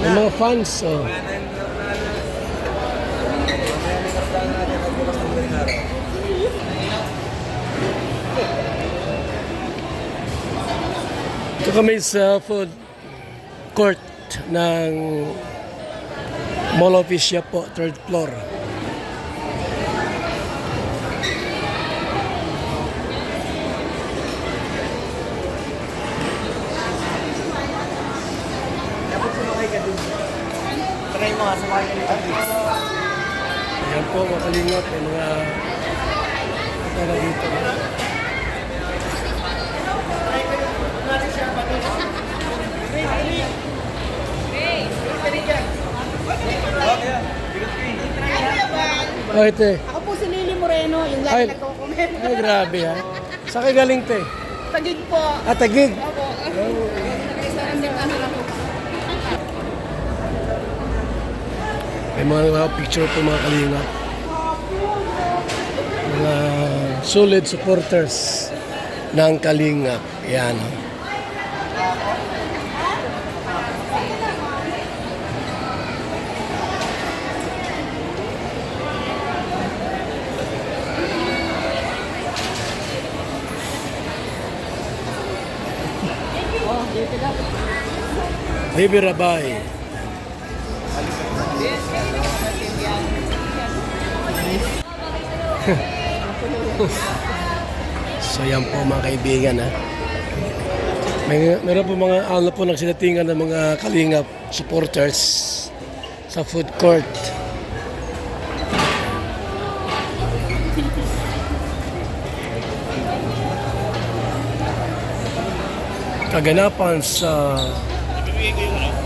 May mga fans, oh. Ito kami sa food court ng Mall of Asia po, 3rd floor. Try mo nga, sumakay ka dito. Ayan po, mga kalingap, may mga tala dito. Oh, ito eh. Ako po si Lily Moreno, yung Ay. lagi nagko-comment. Ay, grabe ha. Saan kayo galing te? Tagig po. Ah, Taguig. Ako. Nag-restaurant din kami lang po. May mga picture po mga kalingap. Mga solid supporters ng Kalingap. Yan. Oh. Baby Rabay. So yan po mga kaibigan ha. Meron po mga ano po nagsidatingan ng mga Kalingap supporters sa food court. Kaganapan sa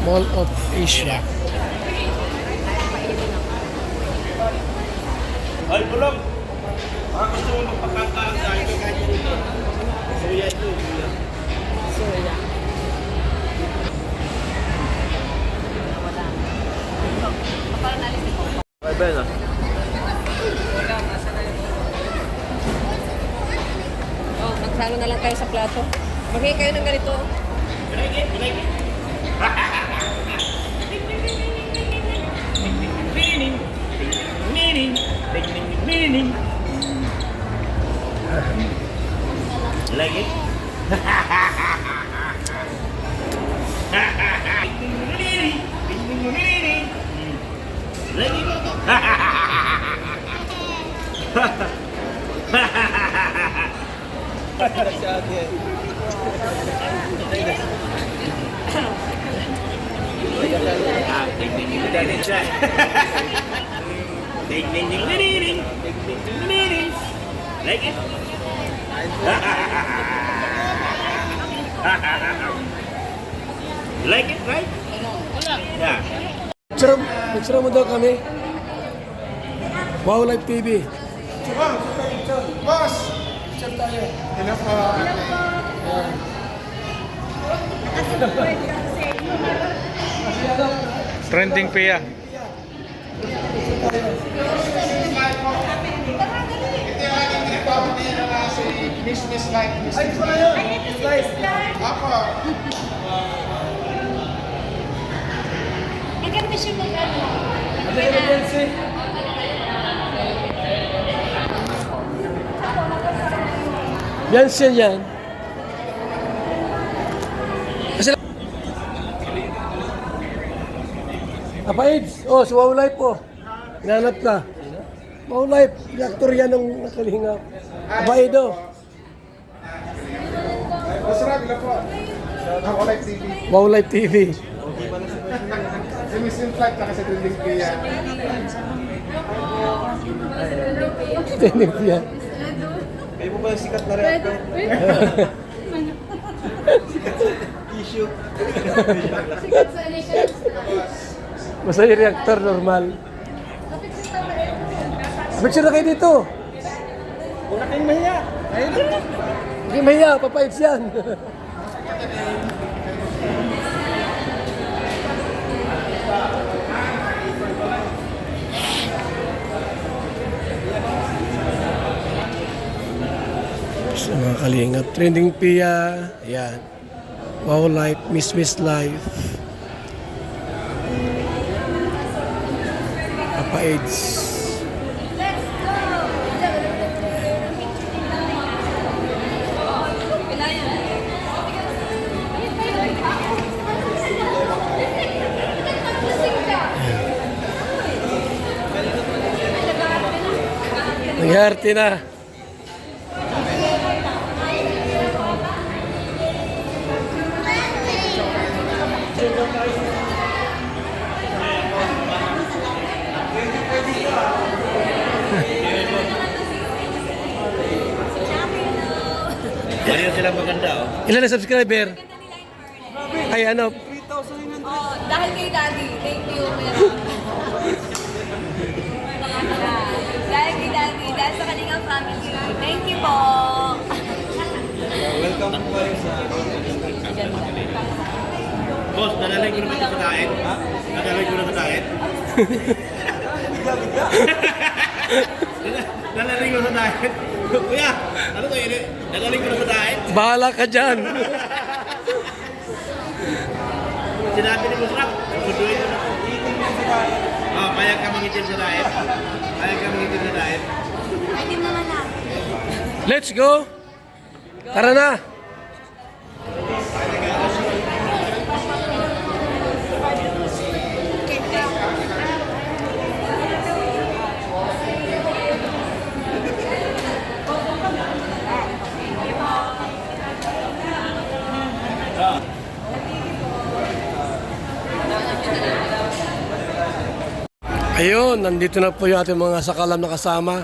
Mall of Asia. Ay, bulog! Baka gusto mo magpakakaang dahil ka kahit dito. Suya ito. Soya. Ay, Ben ah. Oh, magsalo na lang kayo sa plato. Magiging kayo ng ganito. Like it? Like Like it? You like it, right? Yeah. Picture mo daw kami. Wow Live TV. Boss! Chat tayo. Hello po. Trending Pia. Miss Light. Ay, pala yun. Miss Light. Ako. Maganda siya mag-ano. Yan siya yan. Kasi Apa Ids? Oh, si Wow Life po. Hinanap ka. Wow Life, reactor yan ng Kalingap. Apa Ido? Masarap lang po. Ako Live TV. Wow Life TV. Si Miss Flight na kasi trending kaya. Tinig yan. Kayo po ba yung sikat na reactor? Issue. Basta yung reactor normal. Picture na kayo dito. Wala kayong mahiya. Ayun na. Hindi mahiya, papayos yan. So, mga Kalingap, trending Pia, yan. Wow Life, Miss Life. Pa-AIDS. Nangyarte na. Ganyan sila maganda, oh. Ilan na subscriber? Ay ano, Oh, dahil kay Daddy. Thank you. Dahil kay Daddy. Dahil sa kanilang family. Thank you po. Boss, dadalhin ko naman ito sa diet. Ha? Dadalhin ko na sa diet. Dadalhin ko sa diet. Kuya, ano to yun? Dadalhin ko na sa diet. bahala ka dyan. Sinabi ni Musrap, suduin mo na ako. Oh, payag ka mangitin sa diet. Payag ka mangitin sa diet. Pwede naman na. Let's go. Tara na. Ayun, nandito na po yung ating mga sakalam na kasama.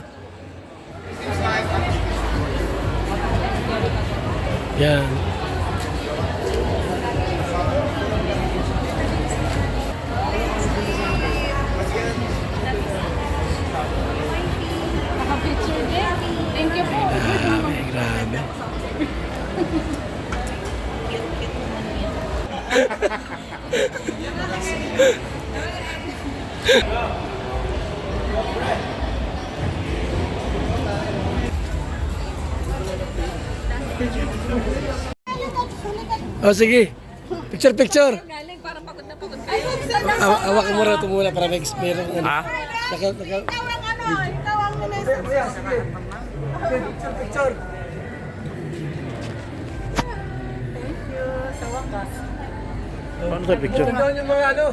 Yan. Naka-picture din. Thank you po. Grabe. Oh, sige. Picture, picture. Galing, parang pagod na pagod kayo. Awak mo rin ito muna para may experience. Ha? Picture, picture. Paano sa picture? Ito yung mga ano.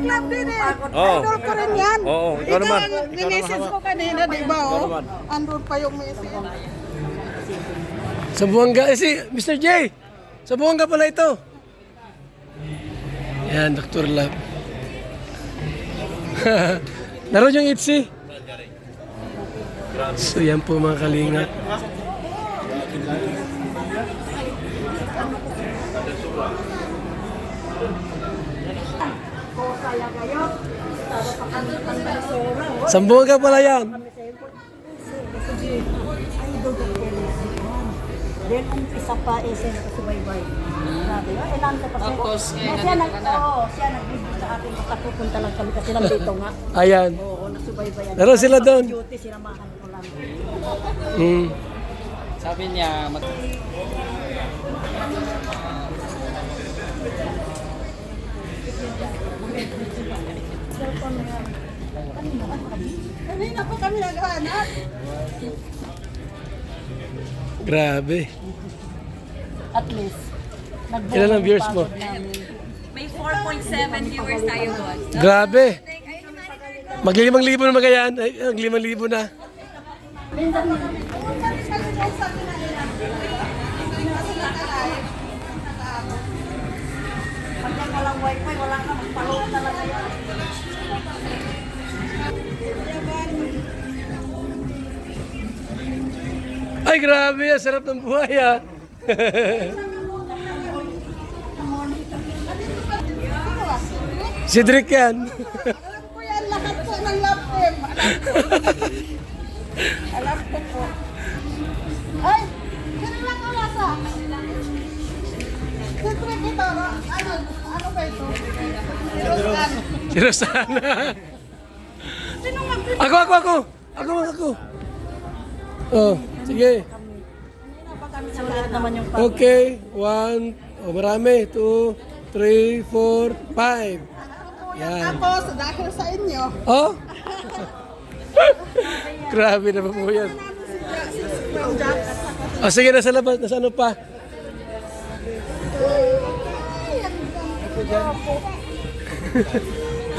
Club din eh. Oo. Idol ko rin yan. Oo, ikaw naman. ang minessage ko kanina, di ba? Oh? Andun pa yung message. Sa Buanga. Eh si Mr. J. Sa Buanga pala ito. Yan, Dr. Love. Naroon yung Itzy. So yan po mga kalingat. Sambuanga pala yan. Then, umpisa pa SM sa subaybay. Sabi, ilan ka pa siya. Tapos, ngayon Siya nandito ka na. siya nag-video sa akin. Makapupunta lang kami kasi nandito nga. Ayan. Oo, nasubaybayan. Naroon sila doon. Duty, sinamahan ko lang. Hmm. Sabi niya, Kanina pa kami naghahanap. Grabe. At least. Ilan ang viewers mo? May 4.7 viewers tayo, boss. Grabe. Maglimang libo na magayan. Ay, maglimang libo na. Pag walang wifi, wala ka magpalong talaga yan. Ay, grabe. Ang sarap ng buhay, ah. Cedric yan. Alam ko yan, lahat po ng love team. Alam ko po. Ay! Sino lang ang lasa? Siyempre kita, ano ba ito? Rostan. Si Rosana. Sino mag- Ako. Oh, sige. Sa lahat naman yung Okay. 1, oh, marami. 2, 3, 4, 5. Yan. Ako, sa dahil sa inyo. Oh? Grabe na po yan. O sige, nasa labas. Nasa ano pa?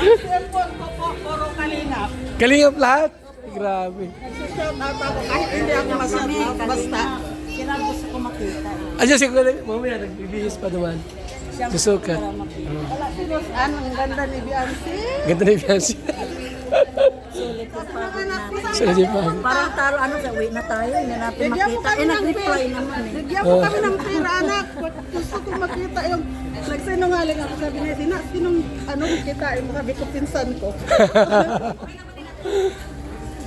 Cellphone ko po, puro kalingap. Kalingap lahat? Grabe. Shout out ako kahit hindi ako masanap. Basta, kailangan gusto ko makita. Andiyan si Kuya, mamaya nagbibihis pa naman. Susukat. Wala silos, ang ganda ni Beyonce. Ganda na yung fiancé. Sulit pa. Parang taro, sa uwi na tayo, hindi natin makita. Nag-reply naman eh. Bigyan mo kami ng pera, anak. Gusto ko makita yung nagsinungaling ako. Sabi niya, sinong kita yung sabi ko, pinsan ko.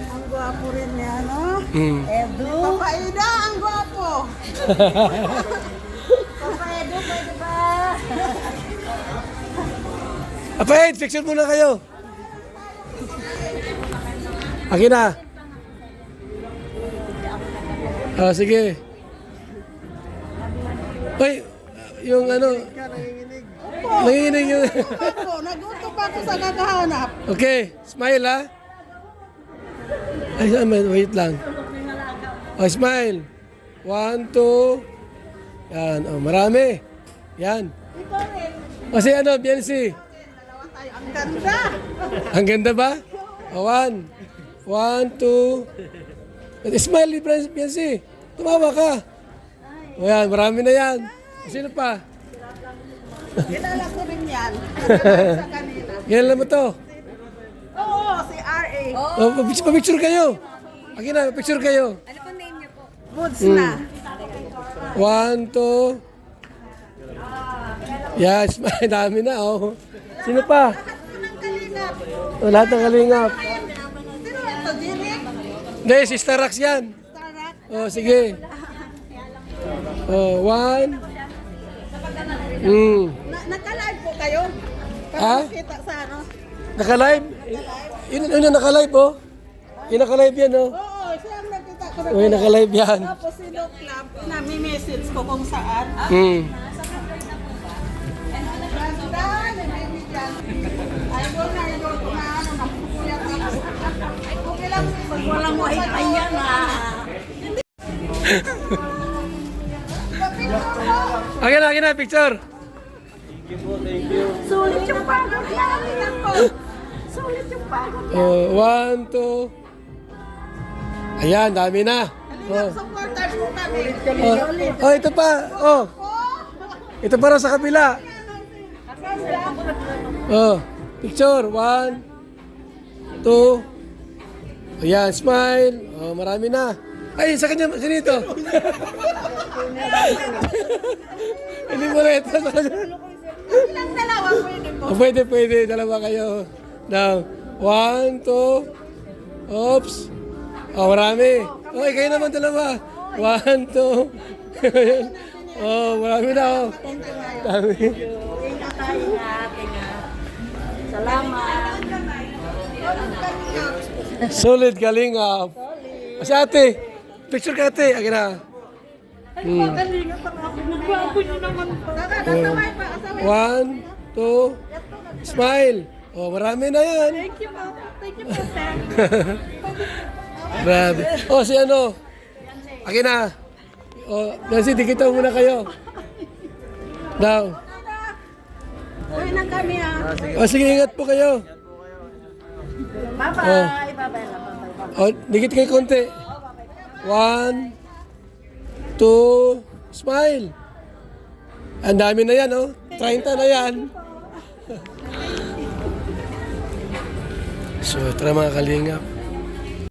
Ang gwapo rin niya, no? Edu. Papa Ida, ang gwapo. Papa Edu, pwede ba? Apay, picture muna kayo. Akin na. Ah, sige. Ay, yung ano, nanginginig yung... Ako, nagutom pa ako sa kakahanap. Okay, smile ha. Ay, wait lang. Oh, smile. 1, 2. Yan, oh, marami. Yan. O si ano, Biancy. Ang ganda. Ang ganda ba? O, 1, 2. Smile, Biancy. Tumawa ka. O yan, marami na yan. Sino pa? Kilala ko rin yan. Sa kanila. Kilala mo to? Oo, si R.A. Oh, picture kayo. Akin na, picture kayo. Ano po name niyo po? Woods na. 1, 2. Yes, may dami na, oh. Sino pa? Ang kalingap. Oh, lahat ng kalingap. Sino ito, Jimmy? Hindi, si Starax yan. Tarak. Oh, sige. Oh, 1. Naka-live po kayo? Ha? Kita sa ano? Naka-live? Yun yung naka-live, oh. Yung naka-live yan, oh. Oo, siya ang nakita ko. Oh, yung naka-live yan. Tapos si Doc Club, nami-message ko kung saan. Ganda, nabibigyan. Idol na idol ko na ano, nakukuyat ako. Okay lang, pag walang wifi yan, Akin na, picture. Sulit yung pagod namin ako. Sulit yung pagod. Oh, 1, 2. Ayan, dami na. Oh. Supporter po kami. Oh, ito pa. Oh. Ito para sa kabila. Oh, picture. 1, 2. Ayan, smile. Oh, marami na. Ay, sa kanya, sinito. Hindi mo na ito sa kanya. Ilang dalawa pwede po. Oh, pwede. Dalawa kayo. Now, 1, 2. Oops. Oh, marami. Okay, kayo naman dalawa. 1, 2. Oh, marami na. Oh. Dami. Ingat tayo, ingat. Salamat. Solid kalingap. Si ate. Picture ka ate. Akin na. Magalingat ang ako. Nagwapo niyo naman po. Nakakasaway pa. 1, 2. Smile. Oh, marami na yan. Thank you po. Thank you po, sir. Grabe. Oh, si ano? Akin na. Oh, kasi dikita muna kayo. Now. Uwi na kami Oh, sige, ingat po kayo. Bye-bye. Bye-bye. Oh, dikit kayo konti. 1, 2, smile. Ang dami na yan, oh. 30 na yan. So, tara mga kalingap.